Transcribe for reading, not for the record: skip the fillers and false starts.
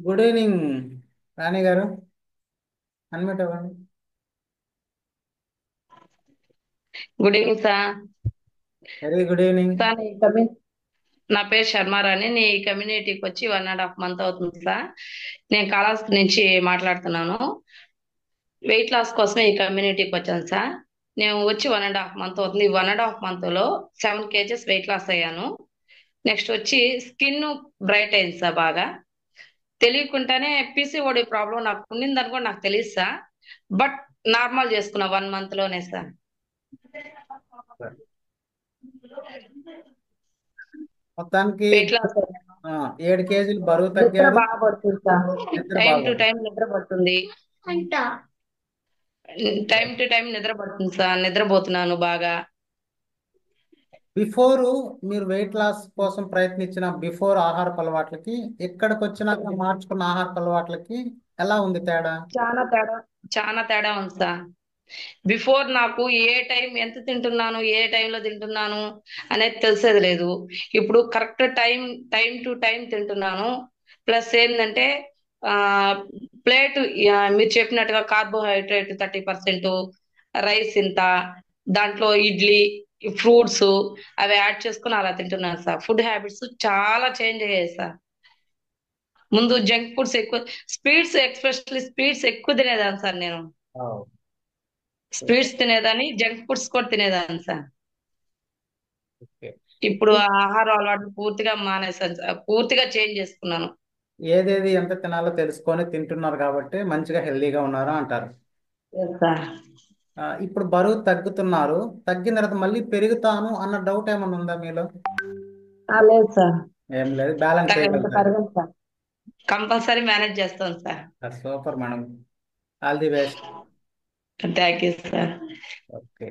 Good evening రాణి గారు. Unmute అవ్వండి. Good evening sir. Very good evening. Sir నా పేరు శర్మారాణి. నీ కమ్యూనిటీకి వచ్చి 1.5 మంత్ అవుతుంది సార్. నేను కాళహస్తి నుంచి మాట్లాడుతున్నాను. వెయిట్ లాస్ కోసమే ఈ కమ్యూనిటీకి వచ్చాను సార్. నేను వచ్చి 1.5 మంత్ అవుతుంది. ఈ 1.5 మంత్ లో 7 kgs వెయిట్ లాస్ అయ్యాను. నెక్స్ట్ వచ్చి స్కిన్ బ్రైట్ అయింది సార్ బాగా. తెలియకుండానే పీసీఓడి ప్రాబ్లం నాకు ఉండిందని కూడా నాకు తెలియదు సార్. బట్ నార్మల్ చేసుకున్నా 1 మంత్ లోనే సార్. మొత్తానికి వెయిట్ లాస్ అయ్యాను. ఆ, 7 కేజీలు బరువు నిద్ర తగ్గారు. బాగా పడుతుంది సార్. నిద్ర టైం టు బాగోదు. టైం నిద్ర పడుతుంది. టైం టు టైం నిద్ర పడుతుంది సార్. నిద్రపోతున్నాను బాగా. బిఫోర్ మీరు వెయిట్ లాస్ కోసం ప్రయత్నించిన బిఫోర్ ఆహారపు అలవాట్లకి ఇక్కడికి వచ్చినాక మార్చుకున్న ఆహారపు అలవాట్లకి ఎలా ఉంది తేడా? చాలా తేడా చాలా తేడా ఉంది సార్. బిఫోర్ నాకు ఏ టైం ఎంత తింటున్నాను, ఏ టైంలో తింటున్నాను అనేది తెలిసేది లేదు. ఇప్పుడు correct time time to time తింటున్నాను. ప్లస్ ఏంటంటే ఆ ప్లేట్ మీరు చెప్పినట్టుగా కార్బోహైడ్రేట్ 30%, రైస్ ఇంత, దాంట్లో ఇడ్లీ, ఫ్రూట్స్ అవి యాడ్ చేసుకుని అలా తింటున్నాను సార్. ఫుడ్ హ్యాబిట్స్ చాలా చేంజ్ అయ్యాయి సార్. ముందు జంక్ ఫుడ్స్ ఎక్కువ, స్వీట్స్ ఎక్స్పెషల్లీ స్వీట్స్ ఎక్కువ తినేదాన్ని సార్ నేను. స్వీట్స్ తినేదాన్ని, జంక్ ఫుడ్స్ కూడా తినేదాన్ని సార్. ఓకే. ఇప్పుడు ఇప్పుడు ఆ ఆహార అలవాటు పూర్తిగా మానేశాను సార్. పూర్తిగా చేంజ్ చేసుకున్నాను. ఏదేది ఎంత తినాలో తెలుసుకొని తింటున్నారు కాబట్టి మంచిగా హెల్దీగా ఉన్నారు అంటారు. Yes, sir. ఇప్పుడు బరువు తగ్గుతున్నారు. తగ్గిన తర్వాత మళ్ళీ పెరుగుతాను అన్న డౌట్ ఏమైనా ఉందా మీలో? లేదు సార్. ఏం లేదు, బ్యాలెన్స్ ఇంకా చేయగలుగుతారు. పెరగదు సార్. కంపల్సరీ మేనేజ్ చేస్తాను sir. Super madam. All the best. Thank you sir. Okay.